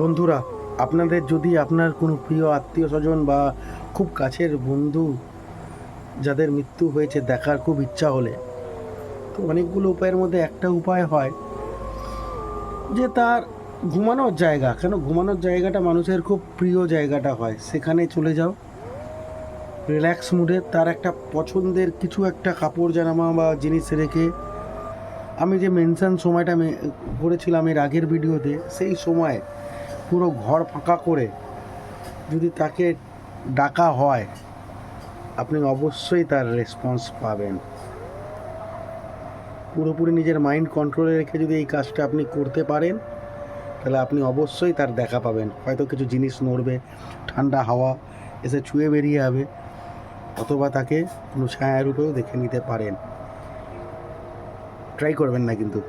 বন্ধুরা, আপনাদের যদি আপনার কোনো প্রিয় আত্মীয় স্বজন বা খুব কাছের বন্ধু যাদের মৃত্যু হয়েছে দেখার খুব ইচ্ছা হলে, তো অনেকগুলো উপায়ের মধ্যে একটা উপায় হয় যে তার ঘুমানোর জায়গা, কেন ঘুমানোর জায়গাটা মানুষের খুব প্রিয় জায়গাটা হয়, সেখানে চলে যাও রিল্যাক্স মুডে। তার একটা পছন্দের কিছু একটা কাপড় জামা বা জিনিস রেখে, আমি যে মেনশন সময়টা করেছিলাম এর আগের ভিডিওতে, সেই সময় পুরো ঘর ফাঁকা করে যদি তাকে ডাকা হয়, আপনি অবশ্যই তার রেসপন্স পাবেন। পুরোপুরি নিজের মাইন্ড কন্ট্রোলে রেখে যদি এই কাজটা আপনি করতে পারেন, তাহলে আপনি অবশ্যই তার দেখা পাবেন। হয়তো কিছু জিনিস নড়বে, ঠান্ডা হাওয়া এসে ছুঁয়ে বেরিয়ে যাবে, অথবা তাকে কোনো ছায়ারূপেও দেখে নিতে পারেন। ট্রাই করবেন না কিন্তু।